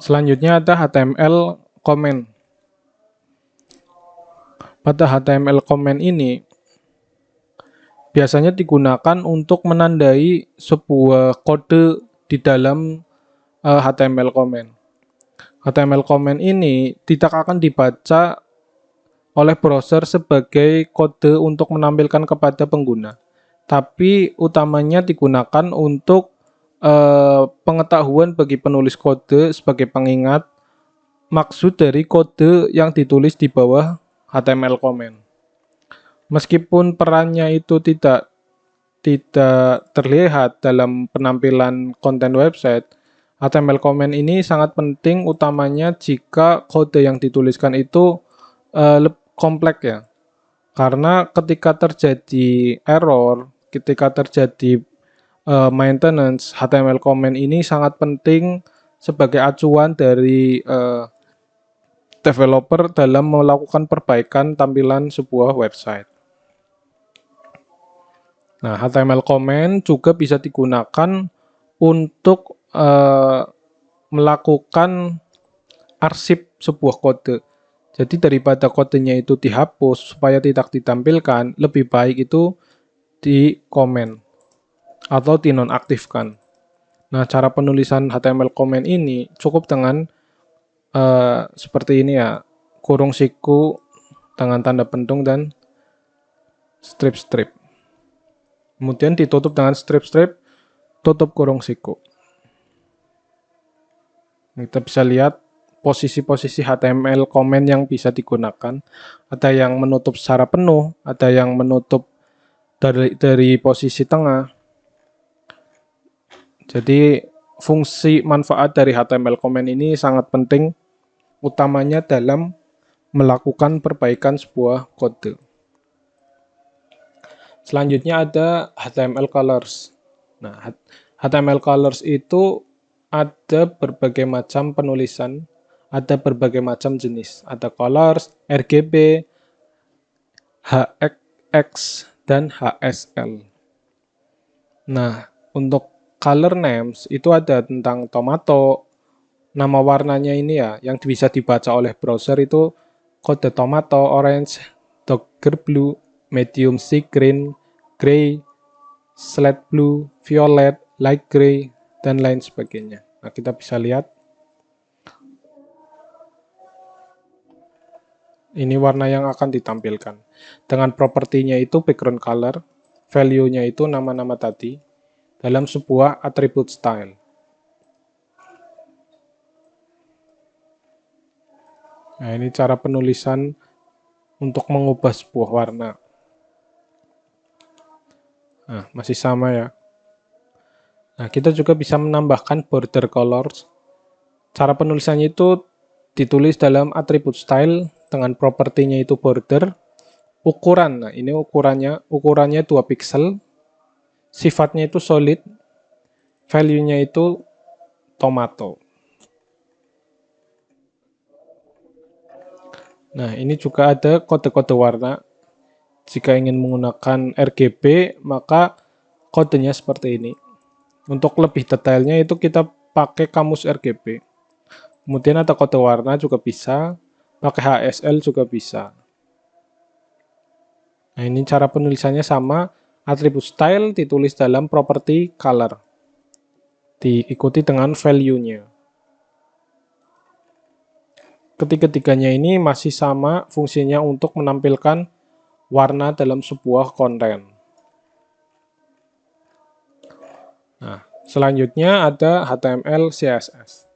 Selanjutnya ada HTML comment. Pada HTML comment ini biasanya digunakan untuk menandai sebuah kode di dalam HTML comment. HTML comment ini tidak akan dibaca oleh browser sebagai kode untuk menampilkan kepada pengguna, tapi utamanya digunakan untuk pengetahuan bagi penulis kode sebagai pengingat maksud dari kode yang ditulis di bawah HTML comment. Meskipun perannya itu tidak terlihat dalam penampilan konten website, HTML comment ini sangat penting utamanya jika kode yang dituliskan itu kompleks ya. Karena ketika terjadi error, ketika terjadi maintenance, HTML comment ini sangat penting sebagai acuan dari developer dalam melakukan perbaikan tampilan sebuah website. Nah, HTML comment juga bisa digunakan untuk melakukan arsip sebuah kode. Jadi daripada kodenya itu dihapus supaya tidak ditampilkan, lebih baik itu di comment atau dinonaktifkan. Nah, cara penulisan HTML comment ini cukup dengan seperti ini ya, kurung siku dengan tanda pentung dan strip-strip. Kemudian ditutup dengan strip-strip, tutup kurung siku. Kita bisa lihat posisi-posisi HTML comment yang bisa digunakan. Ada yang menutup secara penuh, ada yang menutup dari posisi tengah. Jadi fungsi manfaat dari HTML comment ini sangat penting, utamanya dalam melakukan perbaikan sebuah kode. Selanjutnya ada HTML colors. Nah, HTML colors itu ada berbagai macam penulisan, ada berbagai macam jenis. Ada colors, RGB, HX, dan HSL. Nah, untuk color names itu ada tentang tomato, nama warnanya ini ya, yang bisa dibaca oleh browser itu kode tomato, orange, darker blue, medium sea green, gray, slate blue, violet, light gray, dan lain sebagainya. Nah, kita bisa lihat. Ini warna yang akan ditampilkan. Dengan propertinya itu background color, value-nya itu nama-nama tadi, dalam sebuah atribut style. Nah, ini cara penulisan untuk mengubah sebuah warna. Nah, masih sama ya. Nah, kita juga bisa menambahkan border colors. Cara penulisannya itu ditulis dalam atribut style dengan propertinya itu border. Ukuran, nah ini ukurannya 2 pixel. Sifatnya itu solid. Value-nya itu tomato. Nah, ini juga ada kode-kode warna. Jika ingin menggunakan RGB, maka kodenya seperti ini. Untuk lebih detailnya itu kita pakai kamus RGB. Kemudian ada kode warna juga bisa, pakai HSL juga bisa. Nah, ini cara penulisannya sama, atribut style ditulis dalam properti color. Diikuti dengan value-nya. Ketiga-tiganya ini masih sama fungsinya untuk menampilkan warna dalam sebuah konten. Nah, selanjutnya ada HTML CSS.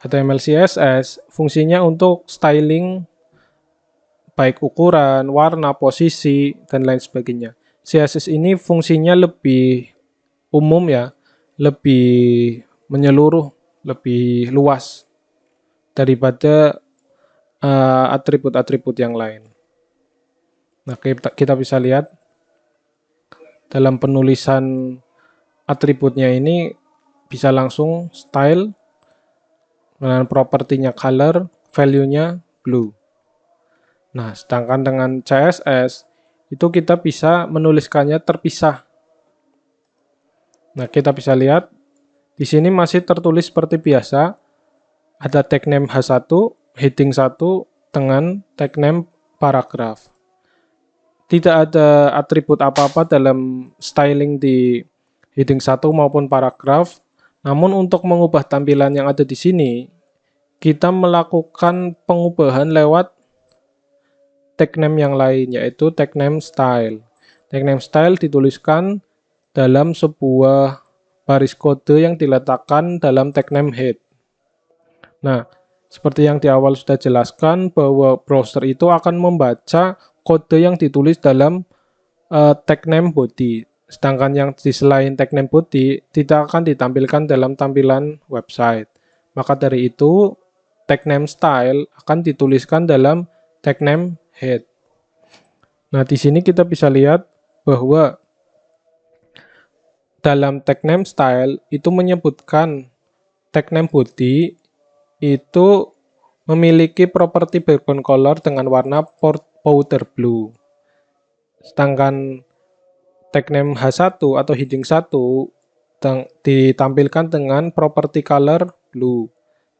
HTML CSS fungsinya untuk styling baik ukuran, warna, posisi, dan lain sebagainya. CSS ini fungsinya lebih umum ya, lebih menyeluruh, lebih luas daripada atribut-atribut yang lain. Nah, kita bisa lihat dalam penulisan atributnya ini bisa langsung style dengan propertinya color, value-nya blue. Nah, sedangkan dengan CSS itu kita bisa menuliskannya terpisah. Nah, kita bisa lihat Di sini masih tertulis seperti biasa, ada tag name H1, heading 1 dengan tag name paragraph. Tidak ada atribut apa-apa dalam styling di heading 1 maupun paragraph. Namun untuk mengubah tampilan yang ada di sini, kita melakukan pengubahan lewat tag name yang lain, yaitu tag name style. Tag name style dituliskan dalam sebuah baris kode yang diletakkan dalam tag name head. Nah, seperti yang di awal sudah jelaskan bahwa browser itu akan membaca kode yang ditulis dalam tag name body. Sedangkan yang di selain tag name body tidak akan ditampilkan dalam tampilan website. Maka dari itu, tag name style akan dituliskan dalam tag name head. Nah, di sini kita bisa lihat bahwa dalam tag name style itu menyebutkan tag name body itu memiliki properti background color dengan warna powder blue. Sedangkan tag name H1 atau heading 1 ditampilkan dengan properti color blue.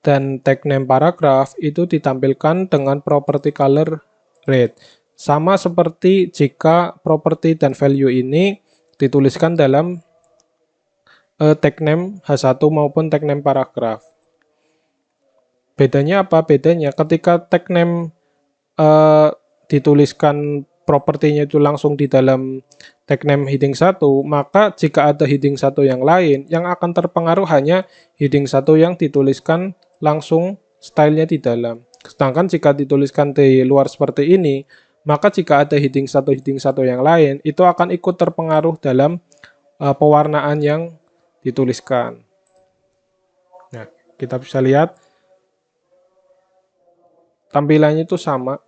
Dan tag name paragraph itu ditampilkan dengan properti color red. Sama seperti jika properti dan value ini dituliskan dalam tag name H1 maupun tag name paragraph. Bedanya apa? Bedanya ketika tag name dituliskan propertinya itu langsung di dalam tag name heading 1, maka jika ada heading 1 yang lain, yang akan terpengaruh hanya heading 1 yang dituliskan langsung stylenya di dalam. Sedangkan jika dituliskan di luar seperti ini, maka jika ada heading 1 yang lain, itu akan ikut terpengaruh dalam pewarnaan yang dituliskan. Nah, kita bisa lihat tampilannya itu sama.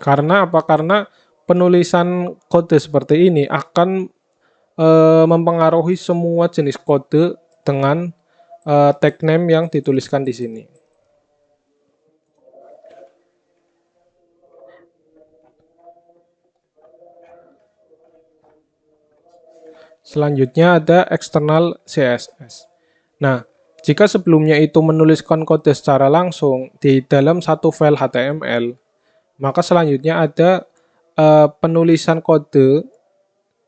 Karena apa? Karena penulisan kode seperti ini akan mempengaruhi semua jenis kode dengan tag name yang dituliskan di sini. Selanjutnya ada external CSS. Nah, jika sebelumnya itu menuliskan kode secara langsung di dalam satu file HTML, maka selanjutnya ada penulisan kode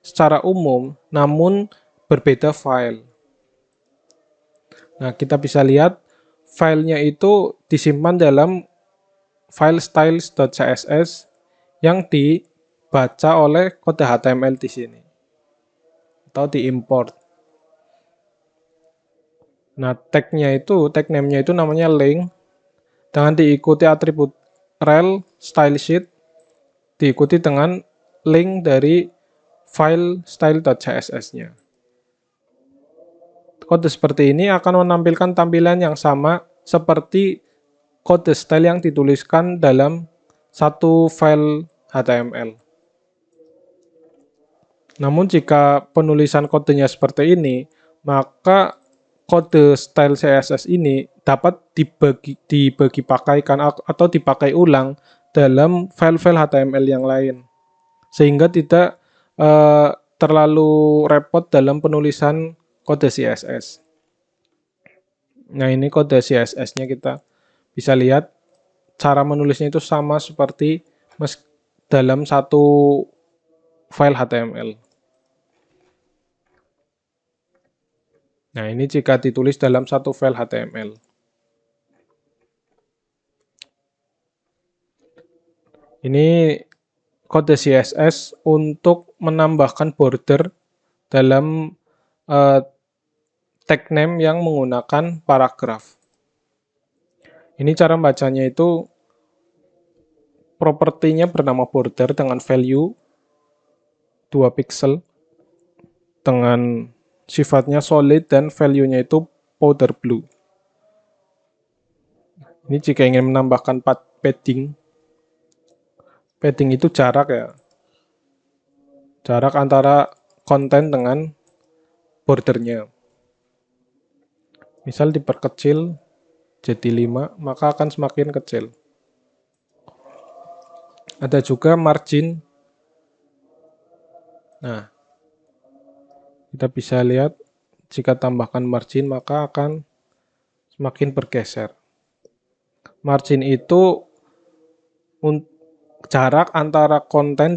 secara umum namun berbeda file. Nah, kita bisa lihat filenya itu disimpan dalam file styles.css yang dibaca oleh kode HTML di sini atau diimport. Nah, tag name-nya itu namanya link dengan diikuti atribut rel stylesheet diikuti dengan link dari file style.css-nya. Kode seperti ini akan menampilkan tampilan yang sama seperti kode style yang dituliskan dalam satu file HTML. Namun jika penulisan kodenya seperti ini, maka kode style CSS ini dapat dibagi pakaikan atau dipakai ulang dalam file-file HTML yang lain. Sehingga tidak terlalu repot dalam penulisan kode CSS. Nah, ini kode CSS-nya kita bisa lihat cara menulisnya itu sama seperti dalam satu file HTML. Nah, ini jika ditulis dalam satu file HTML. Ini kode CSS untuk menambahkan border dalam tag name yang menggunakan paragraph. Ini cara bacanya itu propertinya bernama border dengan value 2 pixel dengan sifatnya solid dan value-nya itu powder blue. Ini jika ingin menambahkan padding itu jarak ya. Jarak antara konten dengan bordernya. Misal diperkecil jadi 5, maka akan semakin kecil. Ada juga margin. Nah, kita bisa lihat Jika tambahkan margin, maka akan semakin bergeser. Margin itu jarak antara konten